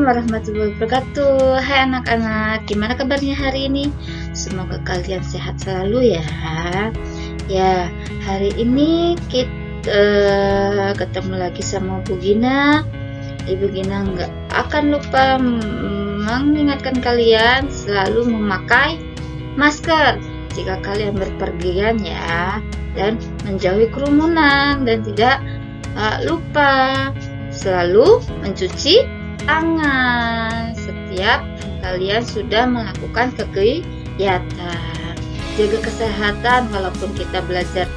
warahmatullahi wabarakatuh. Hai anak-anak, gimana kabarnya hari ini? Semoga kalian sehat selalu ya. Ya, hari ini kita ketemu lagi sama Bu Gina. Ibu Gina nggak akan lupa mengingatkan kalian selalu memakai masker jika kalian berpergian ya, dan menjauhi kerumunan, dan tidak lupa selalu mencuci tangan setiap kalian sudah melakukan kegiatan. Jaga kesehatan walaupun kita belajar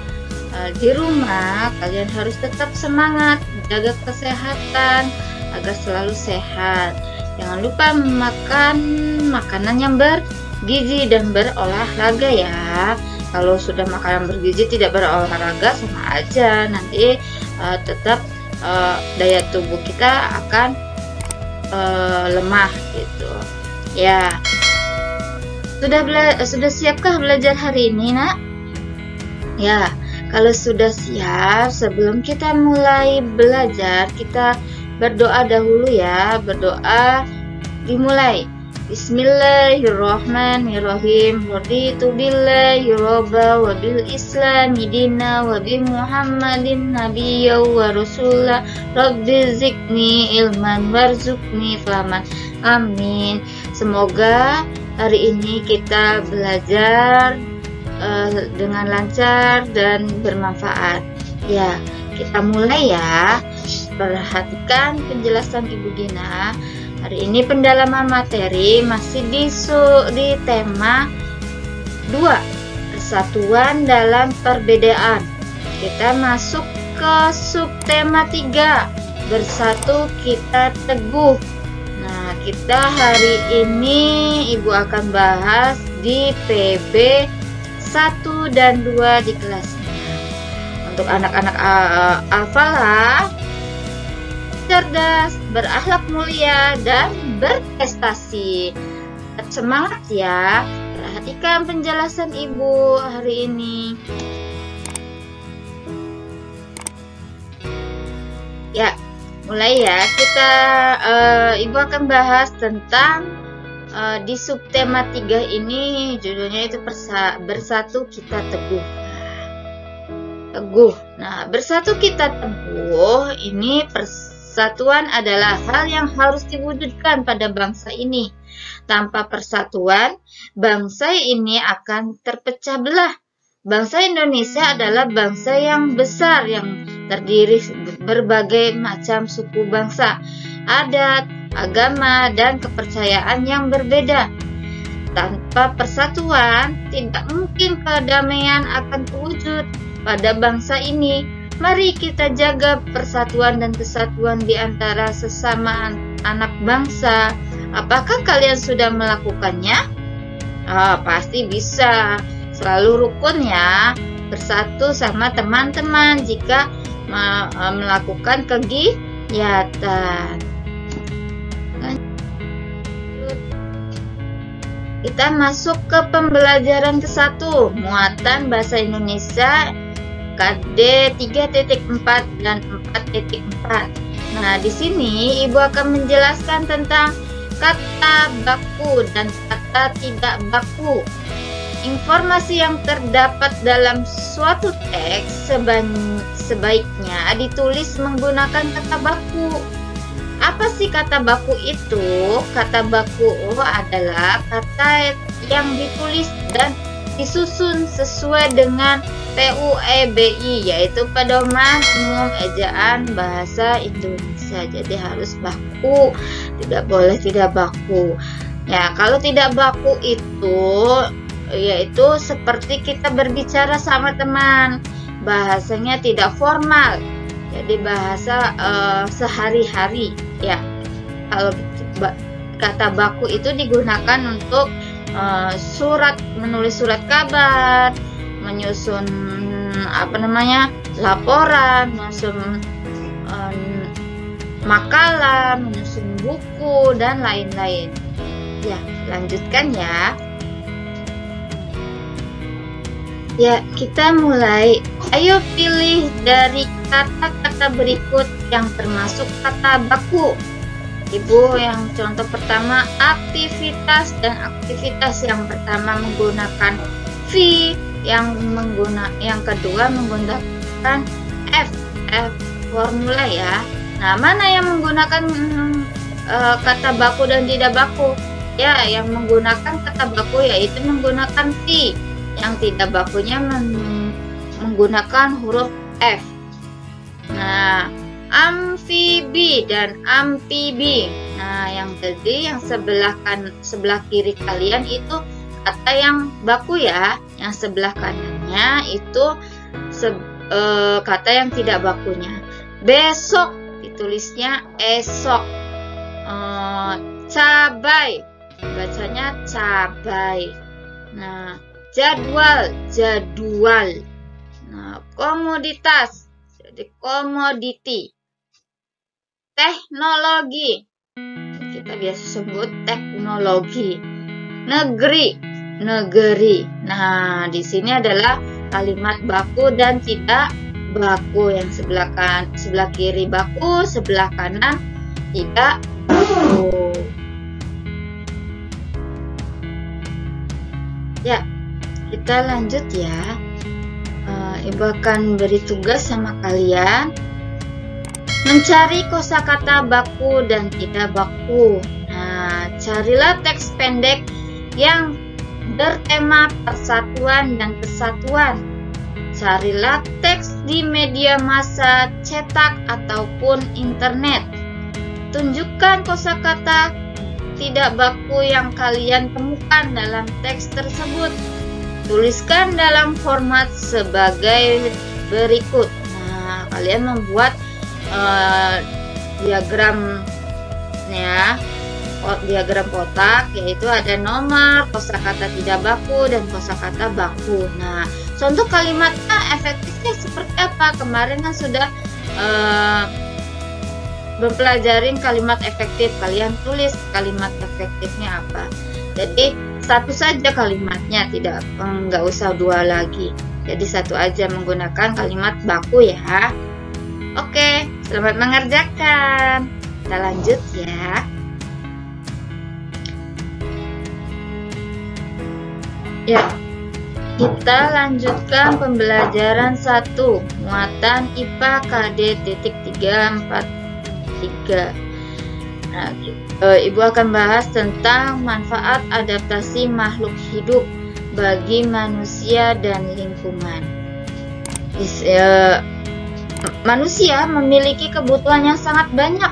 di rumah, kalian harus tetap semangat menjaga kesehatan agar selalu sehat. Jangan lupa makan makanan yang bergizi dan berolahraga ya. Kalau sudah makanan bergizi tidak berolahraga sama aja, nanti tetap daya tubuh kita akan lemah gitu ya. Sudah siapkah belajar hari ini, nak? Ya, kalau sudah siap, sebelum kita mulai belajar, kita berdoa dahulu ya. Berdoa dimulai. Bismillahirrahmanirrahim. Raditu billahi robba wa bil islami dina wa bi muhammadin nabiyya wa rasulah. Rabbi zidni ilman warzuqni fahman. Amin. Semoga hari ini kita belajar dengan lancar dan bermanfaat. Ya, kita mulai ya. Perhatikan penjelasan Ibu Gina. Hari ini pendalaman materi masih di tema 2, persatuan dalam perbedaan. Kita masuk ke subtema 3, bersatu kita teguh. Nah, kita hari ini Ibu akan bahas di PB 1 dan 2 di kelasnya. Untuk anak-anak Al-Falah, cerdas, berakhlak mulia, dan berprestasi. Semangat ya. Perhatikan penjelasan Ibu hari ini. Ya, mulai ya. Kita Ibu akan bahas tentang di subtema 3 ini, judulnya itu bersatu kita teguh. Teguh. Nah, bersatu kita teguh ini persatuan adalah hal yang harus diwujudkan pada bangsa ini. Tanpa persatuan, bangsa ini akan terpecah belah. Bangsa Indonesia adalah bangsa yang besar yang terdiri berbagai macam suku bangsa, adat, agama, dan kepercayaan yang berbeda. Tanpa persatuan, tidak mungkin kedamaian akan terwujud pada bangsa ini. Mari kita jaga persatuan dan kesatuan di antara sesama anak bangsa. Apakah kalian sudah melakukannya? Pasti bisa. Selalu rukun ya, bersatu sama teman-teman jika melakukan kegiatan. Kita masuk ke pembelajaran ke-1, muatan bahasa Indonesia KD 3.4 dan 4.4. Nah, di sini Ibu akan menjelaskan tentang kata baku dan kata tidak baku. Informasi yang terdapat dalam suatu teks sebaiknya ditulis menggunakan kata baku. Apa sih kata baku itu? Kata baku adalah kata yang ditulis dan disusun sesuai dengan PUEBI, yaitu Pedoman Umum Ejaan Bahasa Indonesia. Jadi harus baku, tidak boleh tidak baku. Ya, kalau tidak baku itu yaitu seperti kita berbicara sama teman, bahasanya tidak formal, jadi bahasa sehari-hari ya. Kalau kata baku itu digunakan untuk menulis surat kabar, menyusun laporan, menyusun makalah, menyusun buku, dan lain-lain. Ya, lanjutkan ya. Ya, kita mulai. Ayo pilih dari kata-kata berikut yang termasuk kata baku. Ibu yang contoh pertama aktivitas, dan aktivitas yang pertama menggunakan V, yang kedua menggunakan F formula ya. Nah, mana yang menggunakan kata baku dan tidak baku? Ya, yang menggunakan kata baku yaitu menggunakan V, yang tidak bakunya menggunakan huruf F. Nah, amfibi dan amfibi. Nah, yang tadi yang sebelah kiri kalian itu kata yang baku ya, yang sebelah kanannya itu kata yang tidak bakunya. Besok ditulisnya esok. Cabai bacanya cabai. Nah, jadwal jadwal. Nah, komoditas jadi komoditi. Teknologi kita biasa sebut teknologi. Negeri negeri. Nah, di sini adalah kalimat baku dan tidak baku. Yang sebelah kiri baku, sebelah kanan tidak baku. Ya, kita lanjut ya. Ibu akan beri tugas sama kalian mencari kosakata baku dan tidak baku. Nah, carilah teks pendek yang bertema persatuan dan kesatuan. Carilah teks di media massa cetak ataupun internet. Tunjukkan kosakata tidak baku yang kalian temukan dalam teks tersebut. Tuliskan dalam format sebagai berikut. Nah, kalian membuat diagram ya, diagram kotak, yaitu ada nomor, kosakata tidak baku dan kosakata baku. Nah, contoh kalimatnya efektifnya seperti apa? Kemarin kan sudah mempelajari kalimat efektif. Kalian tulis kalimat efektifnya apa. Jadi satu saja kalimatnya, nggak usah dua lagi. Jadi satu aja menggunakan kalimat baku ya. Oke, selamat mengerjakan. Kita lanjut ya. Ya, kita lanjutkan pembelajaran 1, muatan IPA KD titik 343. Nah, Ibu akan bahas tentang manfaat adaptasi makhluk hidup bagi manusia dan lingkungan. Manusia memiliki kebutuhan yang sangat banyak.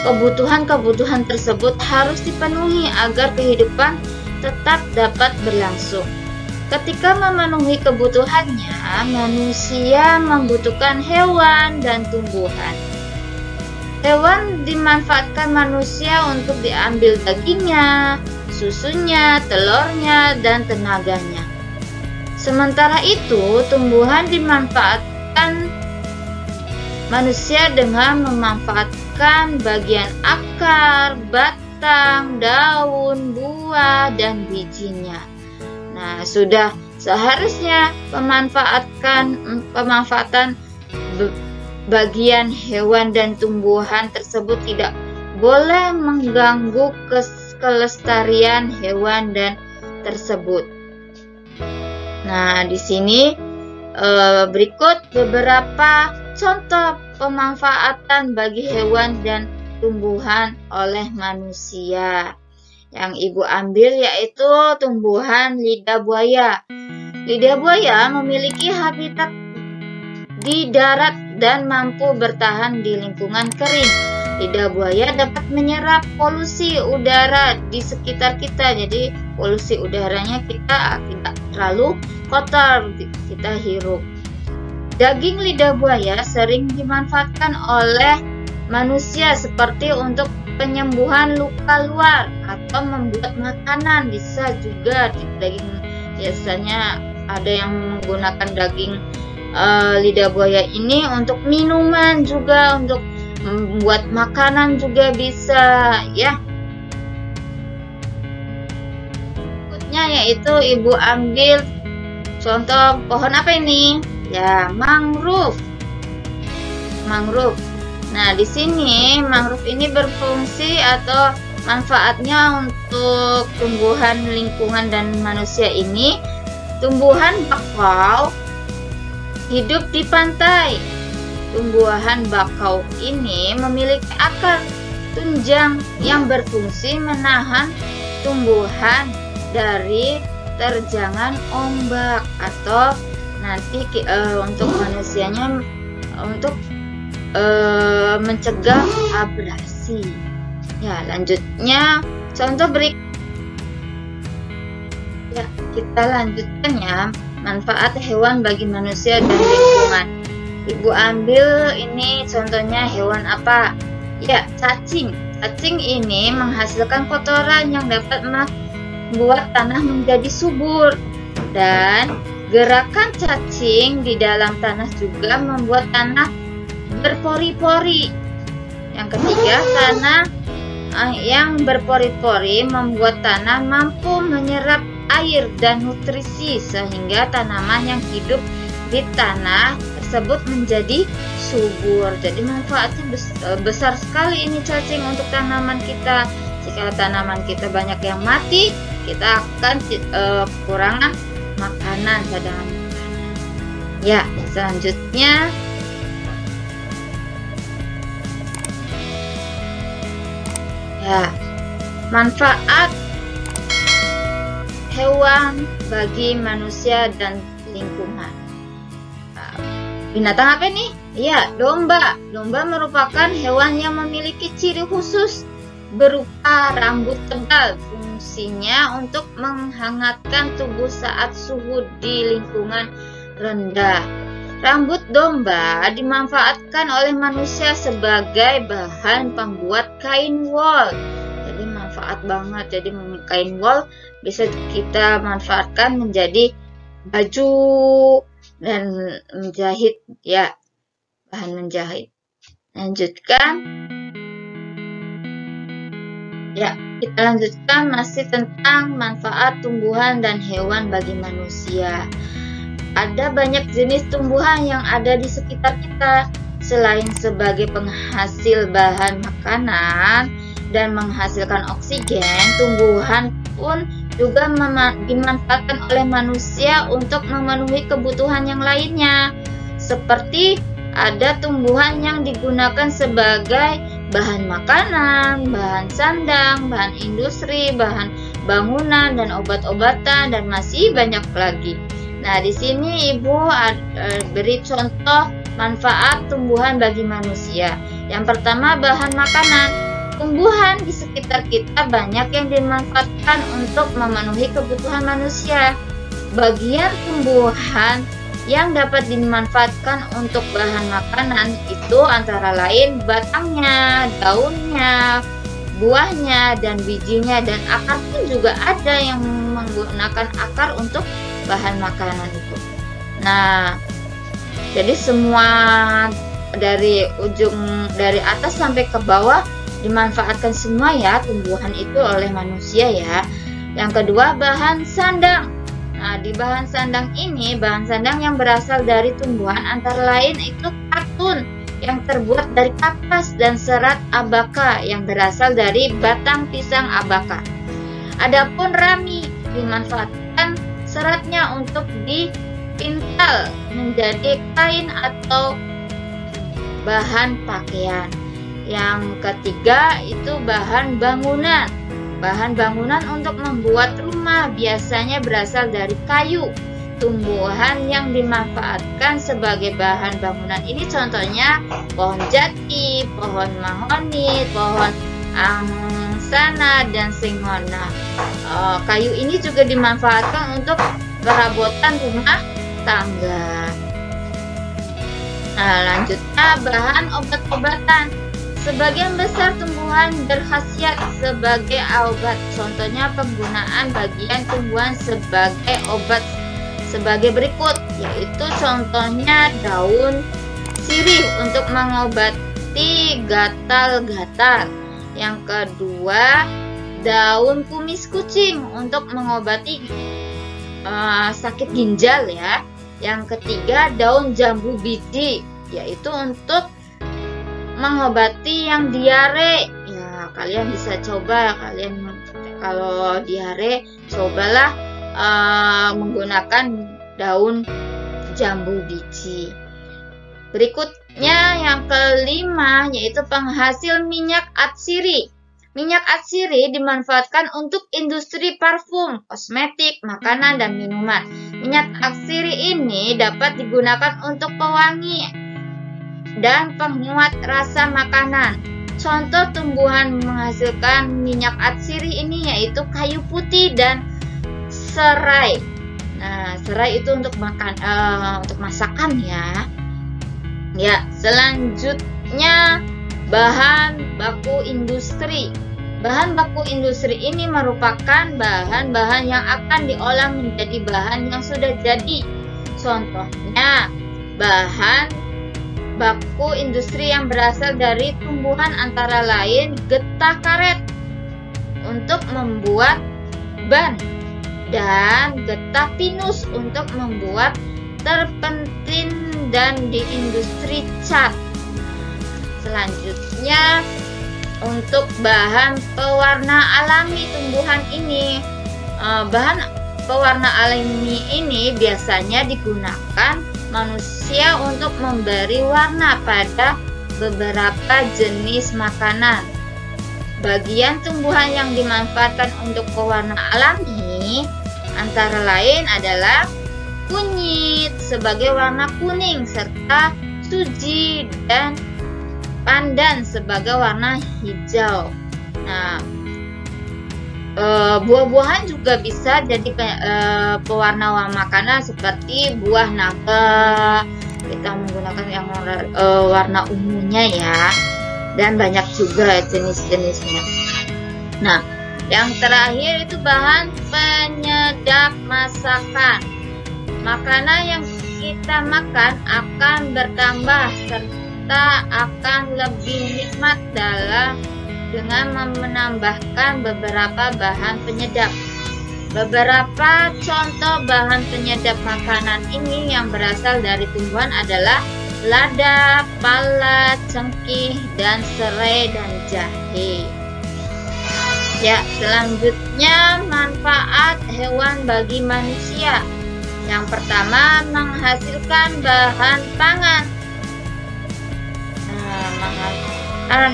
Kebutuhan-kebutuhan tersebut harus dipenuhi agar kehidupan tetap dapat berlangsung. Ketika memenuhi kebutuhannya, manusia membutuhkan hewan dan tumbuhan. Hewan dimanfaatkan manusia untuk diambil dagingnya, susunya, telurnya, dan tenaganya. Sementara itu, tumbuhan dimanfaatkan manusia dengan memanfaatkan bagian akar, batang, daun, buah, dan bijinya. Nah, sudah seharusnya pemanfaatan bagian hewan dan tumbuhan tersebut tidak boleh mengganggu kelestarian hewan dan tersebut. Nah, di sini berikut beberapa contoh pemanfaatan bagi hewan dan tumbuhan oleh manusia. Yang Ibu ambil yaitu tumbuhan lidah buaya. Lidah buaya memiliki habitat di darat dan mampu bertahan di lingkungan kering. Lidah buaya dapat menyerap polusi udara di sekitar kita. Jadi polusi udaranya kita tidak terlalu kotor kita hirup. Daging lidah buaya sering dimanfaatkan oleh manusia seperti untuk penyembuhan luka luar atau membuat makanan. Bisa juga daging, biasanya ada yang menggunakan daging lidah buaya ini untuk minuman, juga untuk membuat makanan juga bisa ya. Berikutnya yaitu Ibu ambil contoh pohon apa ini? Ya, mangrove. Mangrove. Nah, di sini mangrove ini berfungsi atau manfaatnya untuk tumbuhan lingkungan dan manusia ini. Tumbuhan bakau hidup di pantai. Tumbuhan bakau ini memiliki akar tunjang yang berfungsi menahan tumbuhan dari terjangan ombak, atau nanti untuk manusianya untuk mencegah abrasi. Ya, lanjutnya contoh berikut. Ya, kita lanjutkan ya, manfaat hewan bagi manusia dan lingkungan. Ibu ambil ini contohnya hewan apa? Ya, cacing. Cacing ini menghasilkan kotoran yang dapat membuat tanah menjadi subur, dan gerakan cacing di dalam tanah juga membuat tanah berpori-pori. Yang ketiga, tanah yang berpori-pori membuat tanah mampu menyerap air dan nutrisi sehingga tanaman yang hidup di tanah tersebut menjadi subur. Jadi manfaatnya besar sekali ini cacing untuk tanaman kita. Jika tanaman kita banyak yang mati, kita akan kekurangan makanan, cadangan makanan. Ya, selanjutnya ya, manfaat hewan bagi manusia dan lingkungan. Binatang apa nih? Ya, domba. Domba merupakan hewan yang memiliki ciri khusus berupa rambut tebal. Fungsinya untuk menghangatkan tubuh saat suhu di lingkungan rendah. Rambut domba dimanfaatkan oleh manusia sebagai bahan pembuat kain wol. Jadi manfaat banget. Jadi kain wol bisa kita manfaatkan menjadi baju dan menjahit, ya, bahan menjahit. Lanjutkan. Ya, kita lanjutkan masih tentang manfaat tumbuhan dan hewan bagi manusia. Ada banyak jenis tumbuhan yang ada di sekitar kita. Selain sebagai penghasil bahan makanan dan menghasilkan oksigen, tumbuhan pun juga dimanfaatkan oleh manusia untuk memenuhi kebutuhan yang lainnya. Seperti ada tumbuhan yang digunakan sebagai bahan makanan, bahan sandang, bahan industri, bahan bangunan, dan obat-obatan, dan masih banyak lagi. Nah, di sini Ibu beri contoh manfaat tumbuhan bagi manusia. Yang pertama, bahan makanan. Tumbuhan di sekitar kita banyak yang dimanfaatkan untuk memenuhi kebutuhan manusia. Bagian tumbuhan yang dapat dimanfaatkan untuk bahan makanan itu antara lain batangnya, daunnya, buahnya, dan bijinya, dan akar pun juga ada yang menggunakan akar untuk bahan makanan itu. Nah, jadi semua dari atas sampai ke bawah dimanfaatkan semua ya tumbuhan itu oleh manusia ya. Yang kedua, bahan sandang. Nah, di bahan sandang ini, bahan sandang yang berasal dari tumbuhan antara lain itu katun yang terbuat dari kapas dan serat abaka yang berasal dari batang pisang abaka. Adapun rami dimanfaatkan seratnya untuk dipintal menjadi kain atau bahan pakaian. Yang ketiga itu bahan bangunan. Bahan bangunan untuk membuat rumah biasanya berasal dari kayu. Tumbuhan yang dimanfaatkan sebagai bahan bangunan ini contohnya pohon jati, pohon mahoni, pohon angsana, dan singona. Kayu ini juga dimanfaatkan untuk perabotan rumah tangga. Nah, lanjutnya bahan obat-obatan. Sebagian besar tumbuhan berkhasiat sebagai obat. Contohnya penggunaan bagian tumbuhan sebagai obat sebagai berikut, yaitu contohnya daun sirih untuk mengobati gatal-gatal. Yang kedua, daun kumis kucing untuk mengobati sakit ginjal ya. Yang ketiga, daun jambu biji, yaitu untuk mengobati yang diare. Ya, kalian bisa coba, kalau diare cobalah menggunakan daun jambu biji. Berikutnya yang kelima yaitu penghasil minyak atsiri. Minyak atsiri dimanfaatkan untuk industri parfum, kosmetik, makanan, dan minuman. Minyak atsiri ini dapat digunakan untuk pewangi dan penguat rasa makanan. Contoh tumbuhan menghasilkan minyak atsiri ini yaitu kayu putih dan serai. Nah, serai itu untuk untuk masakan ya. Ya, selanjutnya bahan baku industri. Bahan baku industri ini merupakan bahan-bahan yang akan diolah menjadi bahan yang sudah jadi. Contohnya, bahan baku industri yang berasal dari tumbuhan antara lain getah karet untuk membuat ban dan getah pinus untuk membuat terpentin dan di industri cat. Selanjutnya, untuk bahan pewarna alami tumbuhan ini, bahan pewarna alami ini biasanya digunakan manusia untuk memberi warna pada beberapa jenis makanan. Bagian tumbuhan yang dimanfaatkan untuk pewarna alami antara lain adalah kunyit sebagai warna kuning serta suji dan pandan sebagai warna hijau. Nah, buah-buahan juga bisa jadi pewarna makanan seperti buah naga. Kita menggunakan yang warna ungunya ya, dan banyak juga jenis-jenisnya. Nah, yang terakhir itu bahan penyedap masakan. Makanan yang kita makan akan bertambah serta akan lebih nikmat dengan menambahkan beberapa bahan penyedap. Beberapa contoh bahan penyedap makanan ini yang berasal dari tumbuhan adalah lada, pala, cengkih, dan serai dan jahe. Ya, selanjutnya manfaat hewan bagi manusia. Yang pertama, menghasilkan bahan pangan.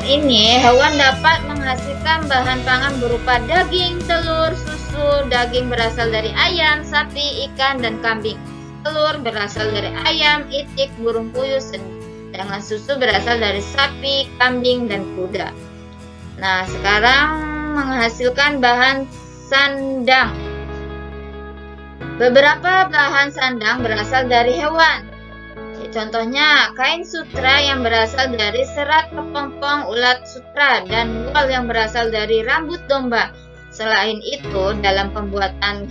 Ini hewan dapat menghasilkan bahan pangan berupa daging, telur, susu. Daging berasal dari ayam, sapi, ikan, dan kambing. Telur berasal dari ayam, itik, burung puyuh, sedangkan susu berasal dari sapi, kambing, dan kuda. Nah, sekarang menghasilkan bahan sandang. Beberapa bahan sandang berasal dari hewan. Contohnya, kain sutra yang berasal dari serat kepompong ulat sutra dan wol yang berasal dari rambut domba. Selain itu, dalam pembuatan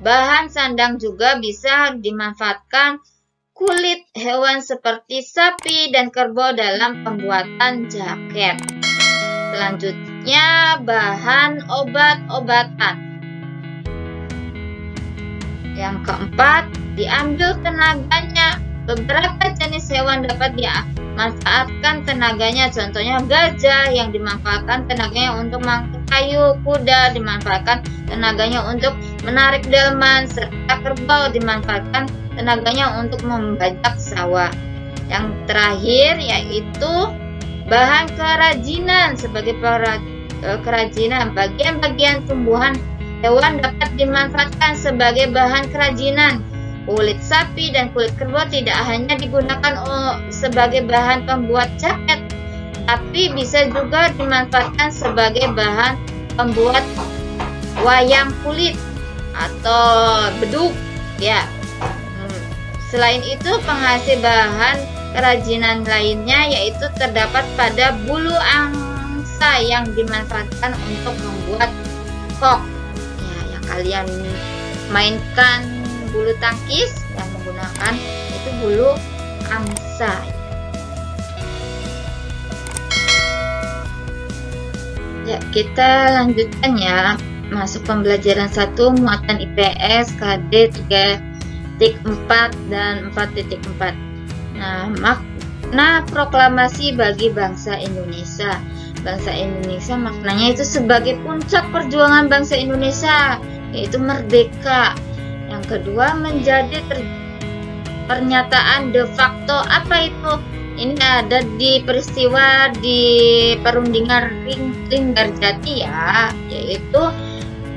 bahan sandang juga bisa dimanfaatkan kulit hewan seperti sapi dan kerbau dalam pembuatan jaket. Selanjutnya, bahan obat-obatan. Yang keempat, diambil tenaganya. Beberapa jenis hewan dapat dimanfaatkan tenaganya. Contohnya gajah yang dimanfaatkan tenaganya untuk mengangkut kayu, kuda dimanfaatkan tenaganya untuk menarik delman, serta kerbau dimanfaatkan tenaganya untuk membajak sawah. Yang terakhir yaitu bahan kerajinan. Sebagai kerajinan, bagian-bagian tumbuhan hewan dapat dimanfaatkan sebagai bahan kerajinan. Kulit sapi dan kulit kerbau tidak hanya digunakan sebagai bahan pembuat jaket, tapi bisa juga dimanfaatkan sebagai bahan pembuat wayang kulit atau beduk ya. Selain itu, penghasil bahan kerajinan lainnya yaitu terdapat pada bulu angsa yang dimanfaatkan untuk membuat kok. Ya, yang kalian mainkan bulu tangkis yang menggunakan itu bulu angsa. Ya, kita lanjutkan ya. Masuk pembelajaran 1 muatan IPS KD 3.4 dan 4.4. Nah, makna proklamasi bagi bangsa Indonesia. Bangsa Indonesia maknanya itu sebagai puncak perjuangan bangsa Indonesia, yaitu merdeka. Yang kedua menjadi pernyataan de facto. Apa itu? Ini ada di peristiwa di perundingan Linggarjati ya, yaitu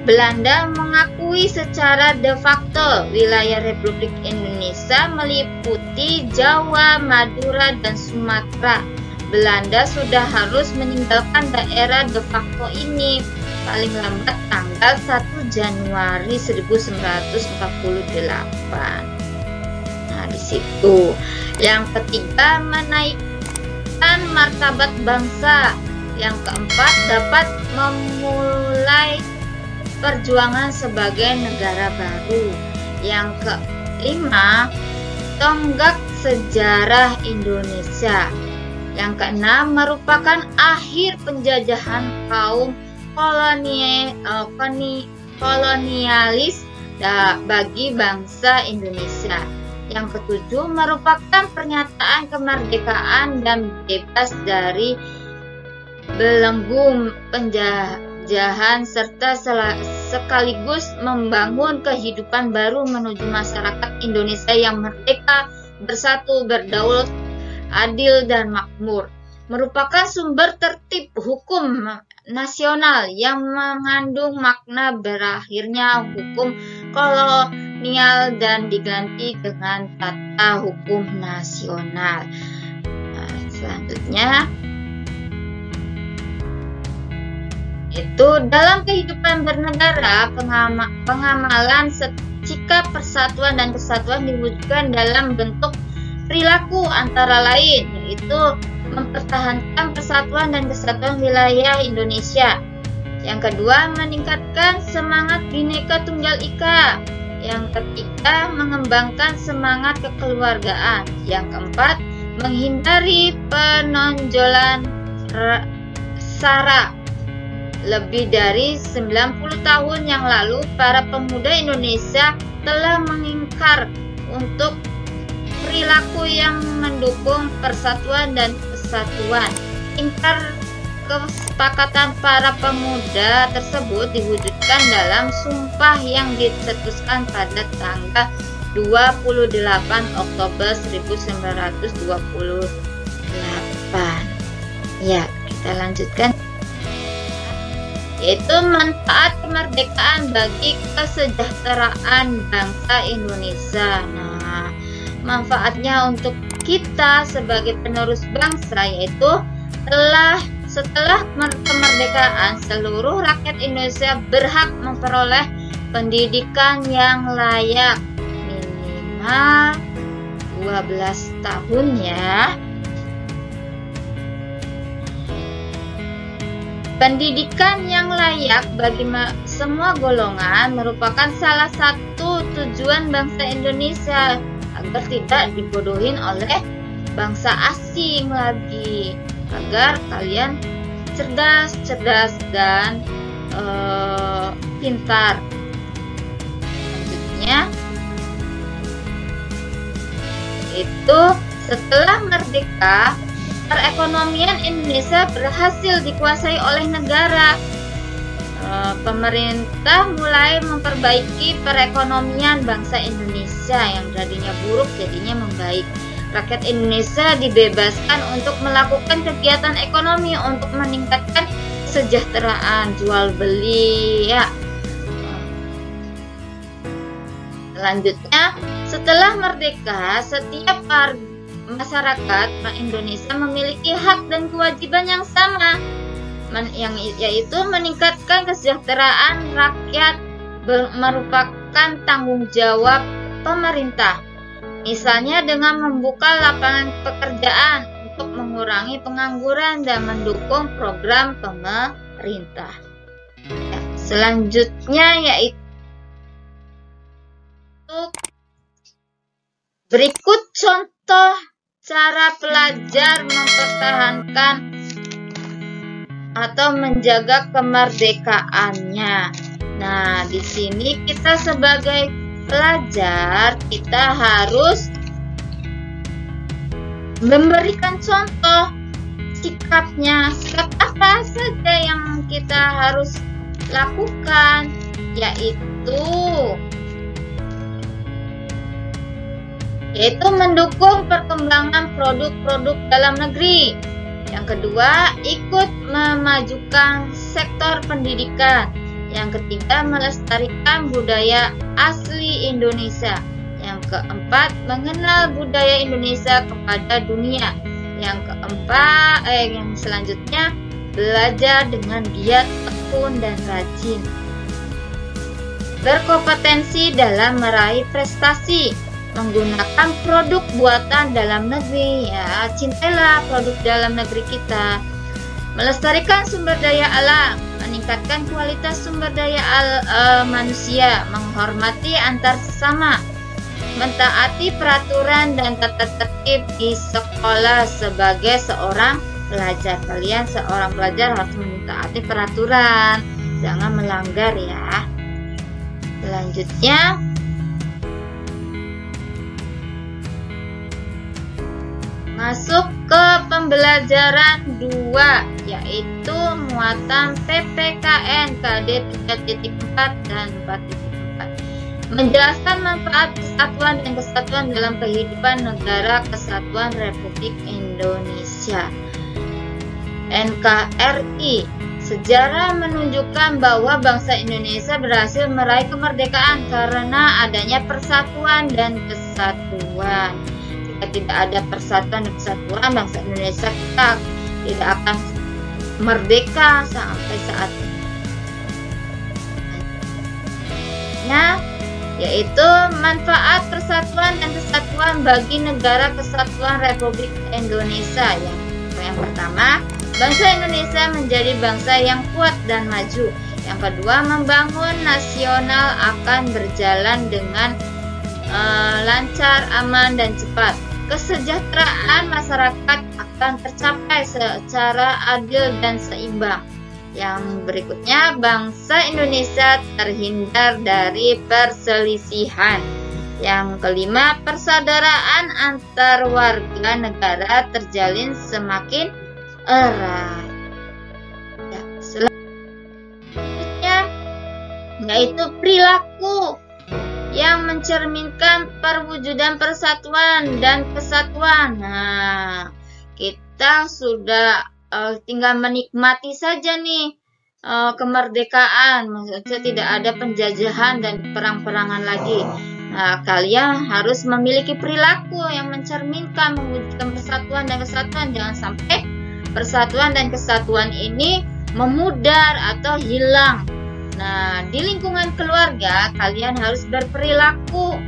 Belanda mengakui secara de facto wilayah Republik Indonesia meliputi Jawa, Madura, dan Sumatera. Belanda sudah harus meninggalkan daerah de facto ini paling lambat tanggal 1 Januari 1948. Nah, di situ. Yang ketiga, menaikkan martabat bangsa. Yang keempat, dapat memulai perjuangan sebagai negara baru. Yang kelima, tonggak sejarah Indonesia. Yang keenam, merupakan akhir penjajahan kaum kolonialis bagi bangsa Indonesia. Yang ketujuh, merupakan pernyataan kemerdekaan dan bebas dari belenggu penjajahan serta sekaligus membangun kehidupan baru menuju masyarakat Indonesia yang merdeka, bersatu, berdaulat, adil, dan makmur. Merupakan sumber tertib hukum nasional yang mengandung makna berakhirnya hukum kolonial dan diganti dengan tata hukum nasional. Nah, selanjutnya itu dalam kehidupan bernegara, pengamalan sikap persatuan dan kesatuan diwujudkan dalam bentuk perilaku antara lain, yaitu mempertahankan persatuan dan kesatuan wilayah Indonesia. Yang kedua, meningkatkan semangat Bhinneka Tunggal Ika. Yang ketiga, mengembangkan semangat kekeluargaan. Yang keempat, menghindari penonjolan SARA. Lebih dari 90 tahun yang lalu, para pemuda Indonesia telah mengingkar untuk perilaku yang mendukung persatuan dan kesatuan. Ingkar kesepakatan para pemuda tersebut diwujudkan dalam sumpah yang dicetuskan pada tanggal 28 Oktober 1928. Ya, kita lanjutkan. Yaitu manfaat kemerdekaan bagi kesejahteraan bangsa Indonesia. Nah, manfaatnya untuk kita sebagai penerus bangsa yaitu setelah kemerdekaan, seluruh rakyat Indonesia berhak memperoleh pendidikan yang layak minimal 12 tahun ya. Pendidikan yang layak bagi semua golongan merupakan salah satu tujuan bangsa Indonesia agar tidak dibodohin oleh bangsa asing lagi, agar kalian cerdas dan pintar. Selanjutnya itu setelah merdeka, perekonomian Indonesia berhasil dikuasai oleh negara. Pemerintah mulai memperbaiki perekonomian bangsa Indonesia yang tadinya buruk jadinya membaik. Rakyat Indonesia dibebaskan untuk melakukan kegiatan ekonomi untuk meningkatkan kesejahteraan jual beli ya. Selanjutnya, setelah merdeka, setiap masyarakat Indonesia memiliki hak dan kewajiban yang sama, yaitu meningkatkan kesejahteraan rakyat merupakan tanggung jawab pemerintah. Misalnya dengan membuka lapangan pekerjaan untuk mengurangi pengangguran dan mendukung program pemerintah. Ya, selanjutnya yaitu berikut contoh cara pelajar mempertahankan atau menjaga kemerdekaannya. Nah, di sini kita sebagai pelajar kita harus memberikan contoh sikap apa saja yang kita harus lakukan, yaitu mendukung perkembangan produk-produk dalam negeri. Yang kedua, ikut memajukan sektor pendidikan. Yang ketiga, melestarikan budaya asli Indonesia. Yang keempat, mengenal budaya Indonesia kepada dunia. Yang selanjutnya, belajar dengan giat, tekun, dan rajin. Berkompetensi dalam meraih prestasi, menggunakan produk buatan dalam negeri. Ya, cintailah produk dalam negeri kita. Melestarikan sumber daya alam, meningkatkan kualitas sumber daya manusia, menghormati antar sesama, mentaati peraturan dan tata tertib di sekolah sebagai seorang pelajar. Kalian seorang pelajar harus mentaati peraturan, jangan melanggar ya. Selanjutnya, masuk ke pembelajaran 2, yaitu muatan PPKN KD 3.4 dan 4.4. Menjelaskan manfaat persatuan dan kesatuan dalam kehidupan negara kesatuan Republik Indonesia. NKRI. Sejarah menunjukkan bahwa bangsa Indonesia berhasil meraih kemerdekaan karena adanya persatuan dan kesatuan. Jika tidak ada persatuan dan kesatuan, bangsa Indonesia kita tidak akan merdeka sampai saat ini. Yaitu manfaat persatuan dan kesatuan bagi negara kesatuan Republik Indonesia. Yang pertama, bangsa Indonesia menjadi bangsa yang kuat dan maju. Yang kedua, membangun nasional akan berjalan dengan lancar, aman, dan cepat. Kesejahteraan masyarakat akan tercapai secara adil dan seimbang. Yang berikutnya, bangsa Indonesia terhindar dari perselisihan. Yang kelima, persaudaraan antar warga negara terjalin semakin erat. Selanjutnya, yaitu perilaku yang mencerminkan perwujudan persatuan dan kesatuan. Nah, kita sudah tinggal menikmati saja nih kemerdekaan, maksudnya tidak ada penjajahan dan perang-perangan lagi. Nah, kalian harus memiliki perilaku yang mencerminkan mewujudkan persatuan dan kesatuan. Jangan sampai persatuan dan kesatuan ini memudar atau hilang. Nah, di lingkungan keluarga kalian harus berperilaku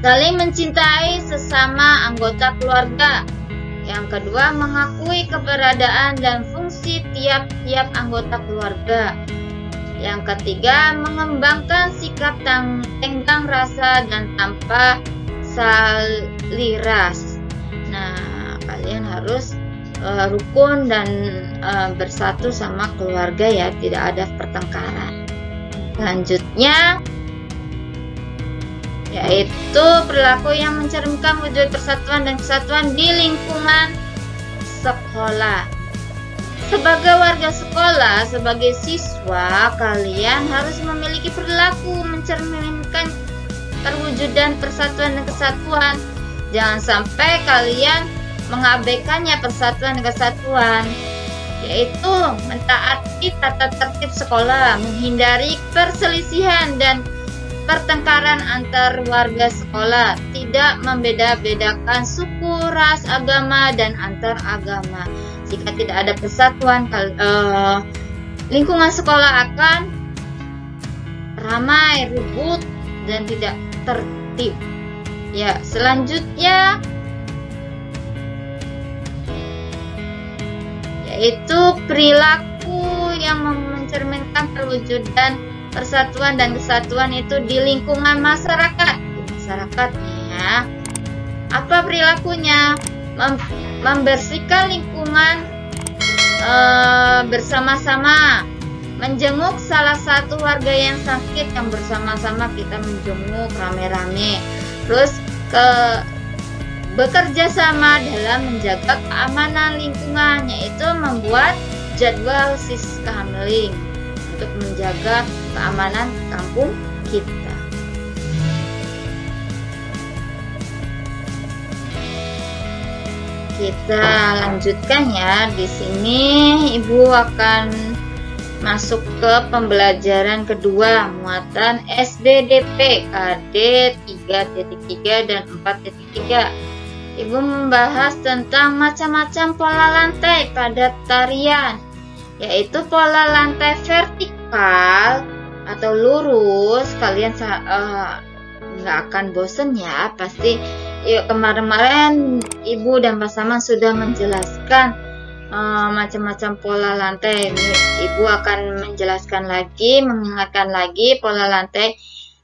saling mencintai sesama anggota keluarga. Yang kedua, mengakui keberadaan dan fungsi tiap-tiap anggota keluarga. Yang ketiga, mengembangkan sikap tenggang rasa dan tanpa saliras. Nah, kalian harus rukun dan bersatu sama keluarga ya, tidak ada pertengkaran. Selanjutnya, yaitu perilaku yang mencerminkan wujud persatuan dan kesatuan di lingkungan sekolah. Sebagai warga sekolah, sebagai siswa, kalian harus memiliki perilaku mencerminkan perwujudan persatuan dan kesatuan. Jangan sampai kalian mengabaikannya persatuan dan kesatuan, yaitu mentaati tata tertib sekolah, menghindari perselisihan dan pertengkaran antar warga sekolah, tidak membeda-bedakan suku, ras, agama, dan antar agama. Jika tidak ada persatuan, lingkungan sekolah akan ramai, ribut, dan tidak tertib. Ya, selanjutnya yaitu perilaku yang mencerminkan perwujudan persatuan dan kesatuan itu di lingkungan masyarakat. Ya. Apa perilakunya? Membersihkan lingkungan bersama-sama, menjenguk salah satu warga yang sakit, yang bersama-sama kita menjenguk rame-rame. Terus bekerja sama dalam menjaga keamanan lingkungan, yaitu membuat jadwal Siskameling untuk menjaga keamanan kampung kita. Kita lanjutkan ya. Di sini Ibu akan masuk ke pembelajaran kedua, muatan SBDP KD 3.3 dan 4.3. Ibu membahas tentang macam-macam pola lantai pada tarian, yaitu pola lantai vertikal atau lurus. Kalian nggak akan bosen ya, pasti kemarin Ibu dan Pak Saman sudah menjelaskan macam-macam pola lantai. Ibu akan menjelaskan lagi, mengingatkan lagi pola lantai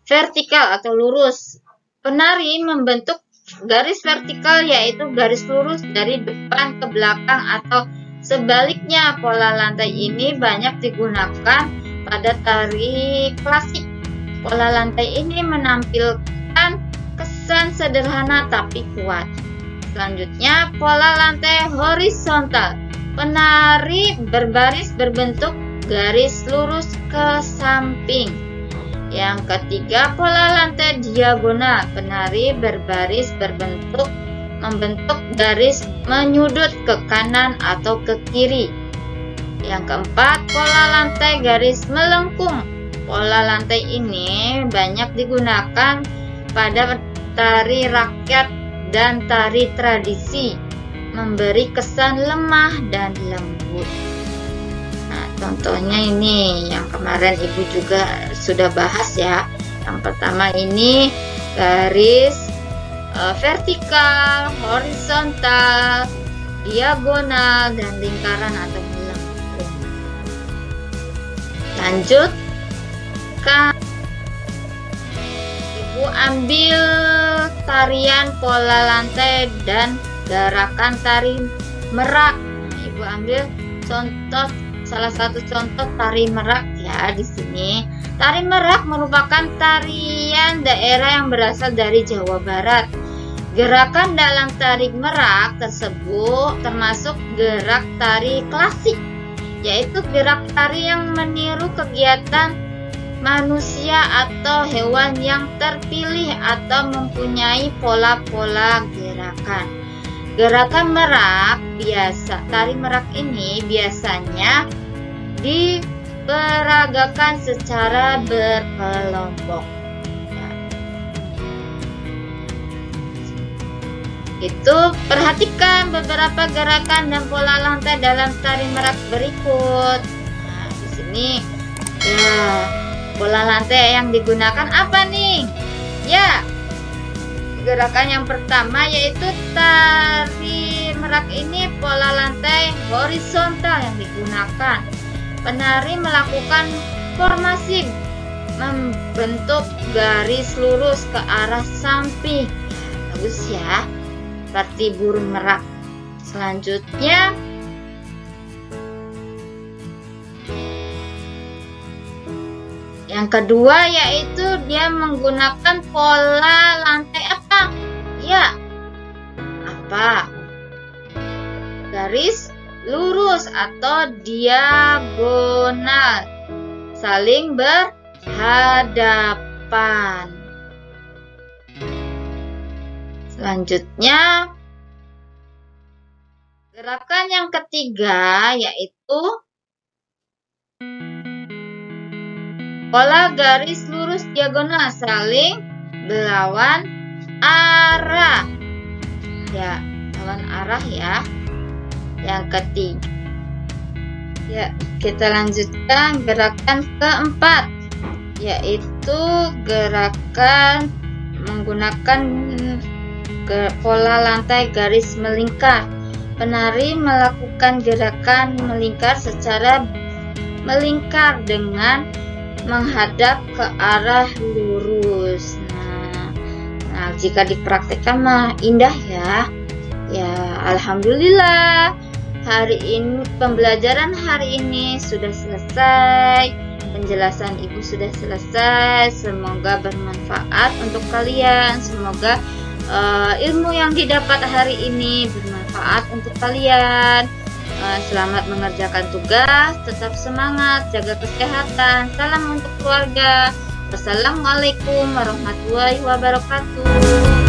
vertikal atau lurus. Penari membentuk garis vertikal, yaitu garis lurus dari depan ke belakang atau sebaliknya. Pola lantai ini banyak digunakan pada tari klasik. Pola lantai ini menampilkan kesan sederhana tapi kuat. Selanjutnya, pola lantai horizontal. Penari berbaris berbentuk garis lurus ke samping. Yang ketiga, pola lantai diagonal. Penari berbaris membentuk garis menyudut ke kanan atau ke kiri. Yang keempat, pola lantai garis melengkung. Pola lantai ini banyak digunakan pada tari rakyat dan tari tradisi, memberi kesan lemah dan lembut. Nah, contohnya ini yang kemarin Ibu juga sudah bahas ya. Yang pertama ini garis vertikal, horizontal, diagonal, dan lingkaran atau melengkung. Lanjut, Ibu ambil tarian pola lantai dan gerakan tari merak. Ibu ambil salah satu contoh tari merak ya di sini. Tari merak merupakan tarian daerah yang berasal dari Jawa Barat. Gerakan dalam tari merak tersebut termasuk gerak tari klasik, yaitu gerak tari yang meniru kegiatan manusia atau hewan yang terpilih atau mempunyai pola-pola gerakan. Gerakan merak tari merak ini biasanya diperagakan secara berkelompok. Itu perhatikan beberapa gerakan dan pola lantai dalam tari merak berikut. Nah, di sini ya, pola lantai yang digunakan apa nih? Ya, gerakan yang pertama yaitu tari merak ini pola lantai horizontal yang digunakan. Penari melakukan formasi membentuk garis lurus ke arah samping. Bagus ya, seperti burung merak. Selanjutnya, yang kedua yaitu dia menggunakan pola lantai apa? Ya, apa? Garis lurus atau diagonal, saling berhadapan. Selanjutnya, gerakan yang ketiga yaitu pola garis lurus diagonal, saling berlawan arah. Ya, lawan arah ya. Yang ketiga. Ya, kita lanjutkan gerakan keempat, yaitu gerakan menggunakan pola lantai garis melingkar. Penari melakukan gerakan melingkar secara melingkar dengan menghadap ke arah lurus. Nah, jika dipraktikkan mah indah ya. Ya, alhamdulillah. Hari ini pembelajaran hari ini sudah selesai. Penjelasan Ibu sudah selesai. Semoga bermanfaat untuk kalian. Semoga ilmu yang didapat hari ini bermanfaat untuk kalian. Selamat mengerjakan tugas, tetap semangat, jaga kesehatan. Salam untuk keluarga. Wassalamualaikum warahmatullahi wabarakatuh.